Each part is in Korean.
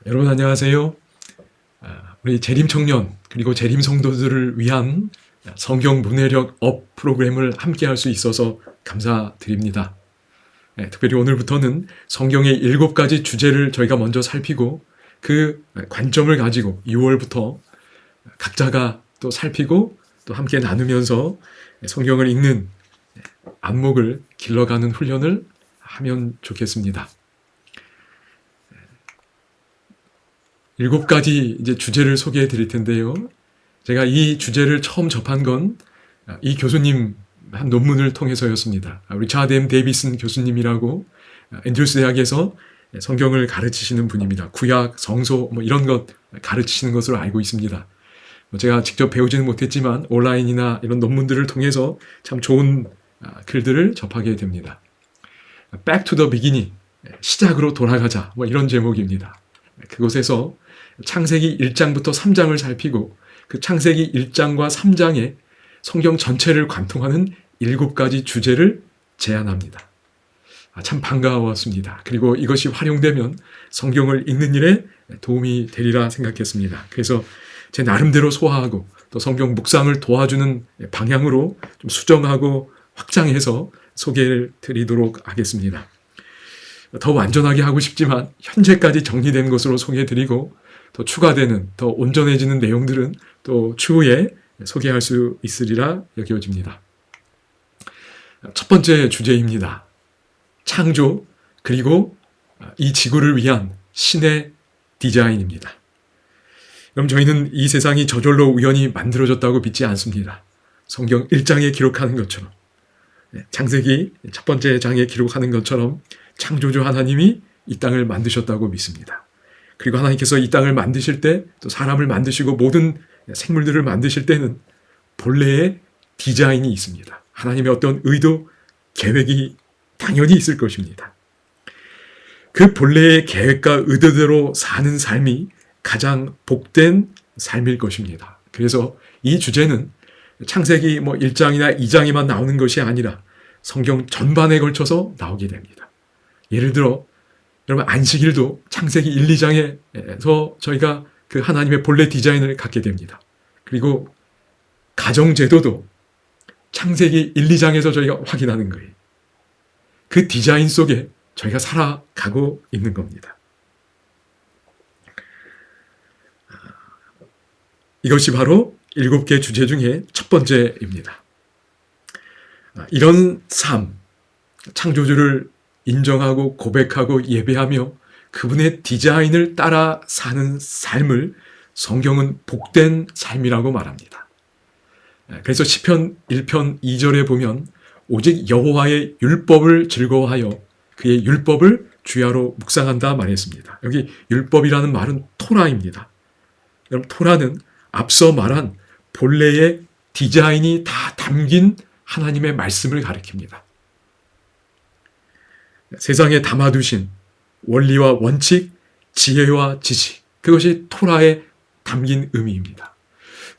여러분 안녕하세요. 우리 재림 청년 그리고 재림 성도들을 위한 성경 문해력 업 프로그램을 함께 할 수 있어서 감사드립니다. 특별히 오늘부터는 성경의 7가지 주제를 저희가 먼저 살피고 그 관점을 가지고 6월부터 각자가 또 살피고 또 함께 나누면서 성경을 읽는 안목을 길러가는 훈련을 하면 좋겠습니다. 7가지 이제 주제를 소개해 드릴 텐데요. 제가 이 주제를 처음 접한 건 이 교수님 한 논문을 통해서였습니다. 리차드 M. 데이비슨 교수님이라고 앤드루스 대학에서 성경을 가르치시는 분입니다. 구약, 성소 이런 것 가르치시는 것으로 알고 있습니다. 제가 직접 배우지는 못했지만 온라인이나 이런 논문들을 통해서 참 좋은 글들을 접하게 됩니다. Back to the beginning, 시작으로 돌아가자 이런 제목입니다. 그곳에서 창세기 1장부터 3장을 살피고 그 창세기 1장과 3장에 성경 전체를 관통하는 7가지 주제를 제안합니다. 참 반가웠습니다. 그리고 이것이 활용되면 성경을 읽는 일에 도움이 되리라 생각했습니다. 그래서 제 나름대로 소화하고 또 성경 묵상을 도와주는 방향으로 좀 수정하고 확장해서 소개를 드리도록 하겠습니다. 더 완전하게 하고 싶지만 현재까지 정리된 것으로 소개해드리고 더 추가되는 더 온전해지는 내용들은 또 추후에 소개할 수 있으리라 여겨집니다. 첫 번째 주제입니다. 창조 그리고 이 지구를 위한 신의 디자인입니다. 그럼 저희는 이 세상이 저절로 우연히 만들어졌다고 믿지 않습니다. 성경 1장에 기록하는 것처럼 창세기 첫 번째 장에 기록하는 것처럼 창조주 하나님이 이 땅을 만드셨다고 믿습니다. 그리고 하나님께서 이 땅을 만드실 때 또 사람을 만드시고 모든 생물들을 만드실 때는 본래의 디자인이 있습니다. 하나님의 어떤 의도, 계획이 당연히 있을 것입니다. 그 본래의 계획과 의도대로 사는 삶이 가장 복된 삶일 것입니다. 그래서 이 주제는 창세기 1장이나 2장에만 나오는 것이 아니라 성경 전반에 걸쳐서 나오게 됩니다. 예를 들어 여러분 안식일도 창세기 1, 2장에서 저희가 그 하나님의 본래 디자인을 갖게 됩니다. 그리고 가정제도도 창세기 1, 2장에서 저희가 확인하는 거예요. 그 디자인 속에 저희가 살아가고 있는 겁니다. 이것이 바로 7개 주제 중에 첫 번째입니다. 이런 삶, 창조주를 인정하고 고백하고 예배하며 그분의 디자인을 따라 사는 삶을 성경은 복된 삶이라고 말합니다. 그래서 시편 1편 2절에 보면 오직 여호와의 율법을 즐거워하여 그의 율법을 주야로 묵상한다 말했습니다. 여기 율법이라는 말은 토라입니다. 그럼 토라는 앞서 말한 본래의 디자인이 다 담긴 하나님의 말씀을 가리킵니다. 세상에 담아두신 원리와 원칙, 지혜와 지식, 그것이 토라에 담긴 의미입니다.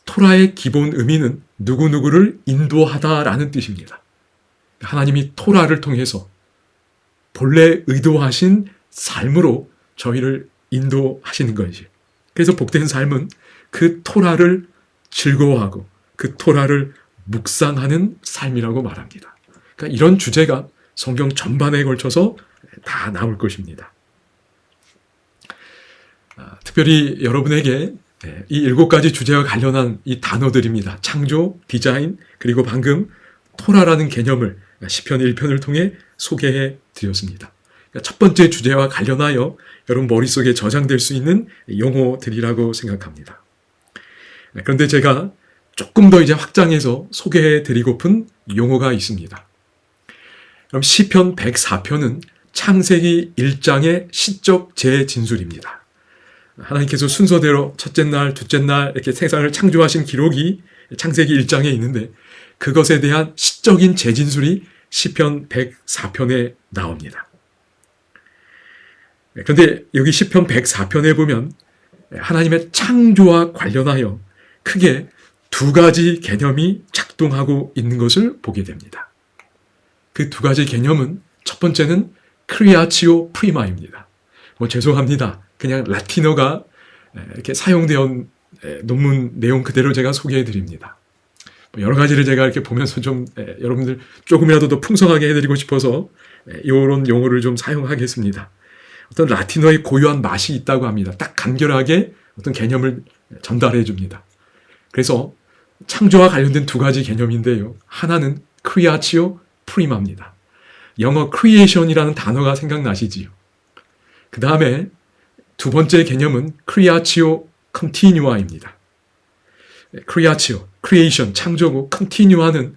토라의 기본 의미는 누구누구를 인도하다라는 뜻입니다. 하나님이 토라를 통해서 본래 의도하신 삶으로 저희를 인도하시는 것이지. 그래서 복된 삶은 그 토라를 즐거워하고 그 토라를 묵상하는 삶이라고 말합니다. 그러니까 이런 주제가 성경 전반에 걸쳐서 다 나올 것입니다. 특별히 여러분에게 이 7가지 주제와 관련한 이 단어들입니다. 창조, 디자인, 그리고 방금 토라라는 개념을 시편 1편을 통해 소개해 드렸습니다. 그러니까 첫 번째 주제와 관련하여 여러분 머릿속에 저장될 수 있는 용어들이라고 생각합니다. 그런데 제가 조금 더 이제 확장해서 소개해 드리고픈 용어가 있습니다. 그럼 시편 104편은 창세기 1장의 시적 재진술입니다. 하나님께서 순서대로 첫째 날, 둘째 날 이렇게 세상을 창조하신 기록이 창세기 1장에 있는데 그것에 대한 시적인 재진술이 시편 104편에 나옵니다. 그런데 여기 시편 104편에 보면 하나님의 창조와 관련하여 크게 2가지 개념이 작동하고 있는 것을 보게 됩니다. 그 2가지 개념은 첫 번째는 크리아치오 프리마입니다. 죄송합니다. 그냥 라틴어가 이렇게 사용되어 논문 내용 그대로 제가 소개해 드립니다. 여러 가지를 제가 이렇게 보면서 좀 여러분들 조금이라도 더 풍성하게 해드리고 싶어서 이런 용어를 좀 사용하겠습니다. 어떤 라틴어의 고유한 맛이 있다고 합니다. 딱 간결하게 어떤 개념을 전달해 줍니다. 그래서 창조와 관련된 두 가지 개념인데요. 하나는 크리아치오 프리마입니다. 영어 크리에이션이라는 단어가 생각나시지요. 그 다음에 두 번째 개념은 크리아치오 컨티뉴아입니다. 크리아치오, 크리에이션, 창조고 컨티뉴아는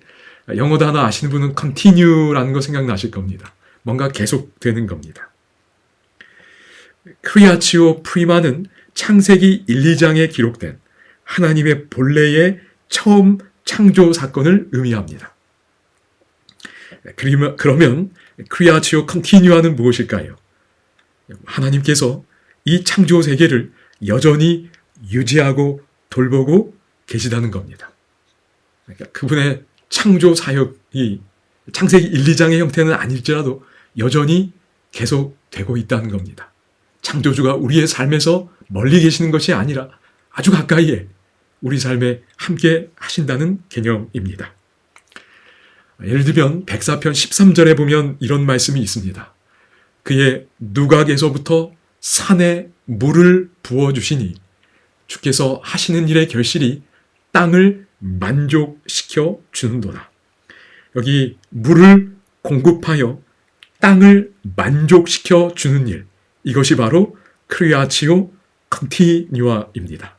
영어 단어 아시는 분은 continue라는 거 생각나실 겁니다. 뭔가 계속되는 겁니다. 크리아치오 프리마는 창세기 1, 2장에 기록된 하나님의 본래의 처음 창조 사건을 의미합니다. 그러면 크리아치오 컨티뉴아는 무엇일까요? 하나님께서 이 창조 세계를 여전히 유지하고 돌보고 계시다는 겁니다. 그러니까 그분의 창조 사역이 창세기 1, 2장의 형태는 아닐지라도 여전히 계속되고 있다는 겁니다. 창조주가 우리의 삶에서 멀리 계시는 것이 아니라 아주 가까이에 우리 삶에 함께 하신다는 개념입니다. 예를 들면 백사편 13절에 보면 이런 말씀이 있습니다. 그의 누각에서부터 산에 물을 부어주시니 주께서 하시는 일의 결실이 땅을 만족시켜 주는도다. 여기 물을 공급하여 땅을 만족시켜 주는 일, 이것이 바로 크리아치오 컨티뉴아입니다.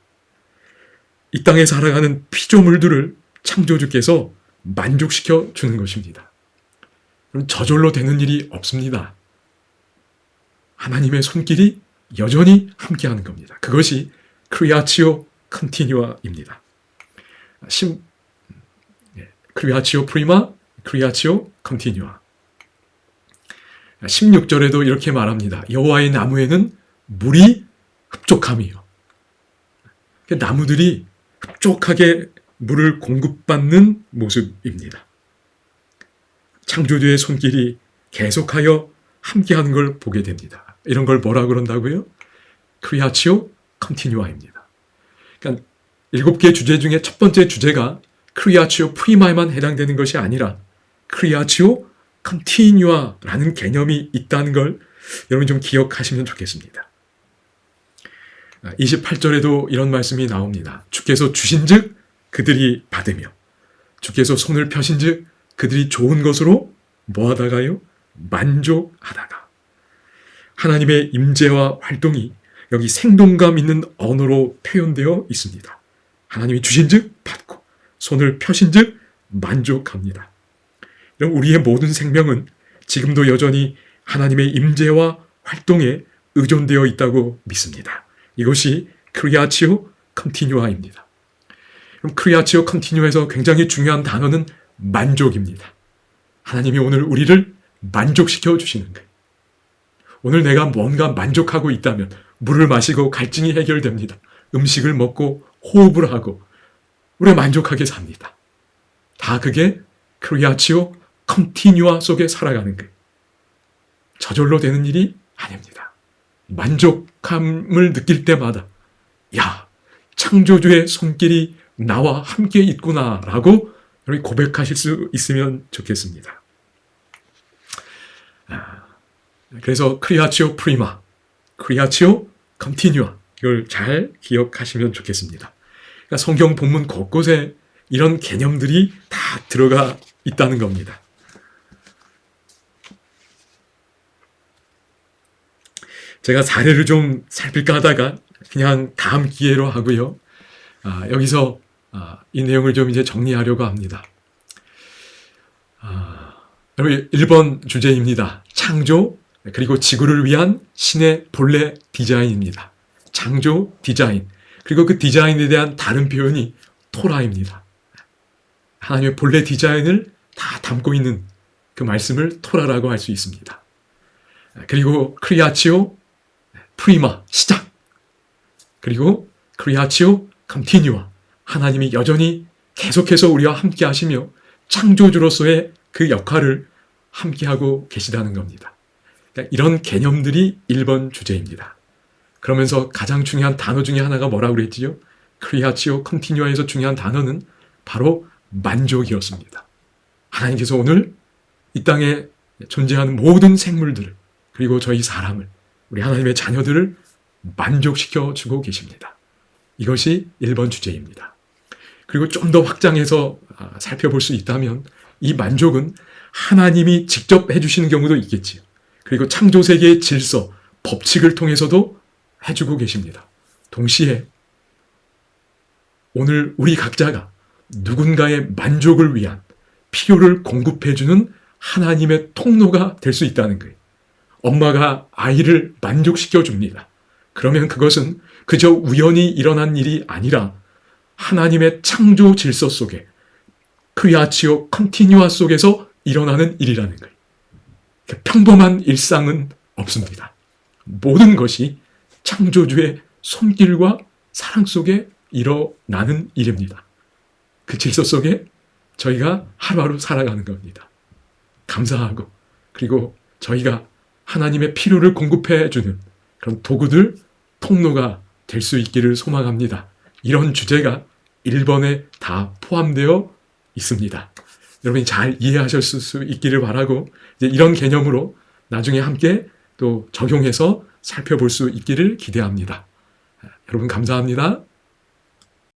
이 땅에 살아가는 피조물들을 창조주께서 만족시켜 주는 것입니다. 그럼 저절로 되는 일이 없습니다. 하나님의 손길이 여전히 함께하는 겁니다. 그것이 크리아치오 컨티뉴아입니다. 크리아치오 프리마, 크리아치오 컨티뉴아. 16절에도 이렇게 말합니다. 여호와의 나무에는 물이 흡족함이요. 나무들이 흡족하게 물을 공급받는 모습입니다. 창조주의 손길이 계속하여 함께하는 걸 보게 됩니다. 이런 걸 뭐라 그런다고요? 크리아치오 컨티뉴아입니다. 그러니까 7개 주제 중에 첫 번째 주제가 크리아치오 프리마에만 해당되는 것이 아니라 크리아치오 컨티뉴아라는 개념이 있다는 걸 여러분 좀 기억하시면 좋겠습니다. 28절에도 이런 말씀이 나옵니다. 주께서 주신즉 그들이 받으며 주께서 손을 펴신즉 그들이 좋은 것으로 뭐하다가요? 만족하다가. 하나님의 임재와 활동이 여기 생동감 있는 언어로 표현되어 있습니다. 하나님이 주신즉 받고 손을 펴신즉 만족합니다. 그럼 우리의 모든 생명은 지금도 여전히 하나님의 임재와 활동에 의존되어 있다고 믿습니다. 이것이 크리아치오 컨티뉴아입니다. 그럼 크리아치오 컨티뉴에서 굉장히 중요한 단어는 만족입니다. 하나님이 오늘 우리를 만족시켜 주시는 거예요. 오늘 내가 뭔가 만족하고 있다면 물을 마시고 갈증이 해결됩니다. 음식을 먹고 호흡을 하고 우리가 만족하게 삽니다. 다 그게 크리아치오 컨티뉴아 속에 살아가는 거예요. 저절로 되는 일이 아닙니다. 만족함을 느낄 때마다 야, 창조주의 손길이 나와 함께 있구나라고 여러분이 고백하실 수 있으면 좋겠습니다. 그래서 크리아치오 프리마, 크리아치오 컨티뉴아 이걸 잘 기억하시면 좋겠습니다. 그러니까 성경 본문 곳곳에 이런 개념들이 다 들어가 있다는 겁니다. 제가 사례를 좀 살필까 하다가 그냥 다음 기회로 하고요. 여기서 이 내용을 좀 이제 정리하려고 합니다. 1번 주제입니다. 창조 그리고 지구를 위한 신의 본래 디자인입니다. 창조 디자인 그리고 그 디자인에 대한 다른 표현이 토라입니다. 하나님의 본래 디자인을 다 담고 있는 그 말씀을 토라라고 할 수 있습니다. 그리고 크리아치오 프리마 시작 그리고 크리아치오 컨티뉴아 하나님이 여전히 계속해서 우리와 함께 하시며 창조주로서의 그 역할을 함께하고 계시다는 겁니다. 그러니까 이런 개념들이 1번 주제입니다. 그러면서 가장 중요한 단어 중에 하나가 뭐라고 그랬지요? 크리아치오 컨티뉴아에서 중요한 단어는 바로 만족이었습니다. 하나님께서 오늘 이 땅에 존재하는 모든 생물들을, 그리고 저희 사람을, 우리 하나님의 자녀들을 만족시켜 주고 계십니다. 이것이 1번 주제입니다. 그리고 좀 더 확장해서 살펴볼 수 있다면 이 만족은 하나님이 직접 해주시는 경우도 있겠지요. 그리고 창조세계의 질서, 법칙을 통해서도 해주고 계십니다. 동시에 오늘 우리 각자가 누군가의 만족을 위한 필요를 공급해주는 하나님의 통로가 될 수 있다는 거예요. 엄마가 아이를 만족시켜 줍니다. 그러면 그것은 그저 우연히 일어난 일이 아니라 하나님의 창조 질서 속에, 크리아치오 컨티뉴아 속에서 일어나는 일이라는 거예요. 평범한 일상은 없습니다. 모든 것이 창조주의 손길과 사랑 속에 일어나는 일입니다. 그 질서 속에 저희가 하루하루 살아가는 겁니다. 감사하고, 그리고 저희가 하나님의 필요를 공급해주는 그런 도구들, 통로가 될 수 있기를 소망합니다. 이런 주제가 1번에 다 포함되어 있습니다. 여러분이 잘 이해하실 수 있기를 바라고, 이제 이런 개념으로 나중에 함께 또 적용해서 살펴볼 수 있기를 기대합니다. 여러분 감사합니다.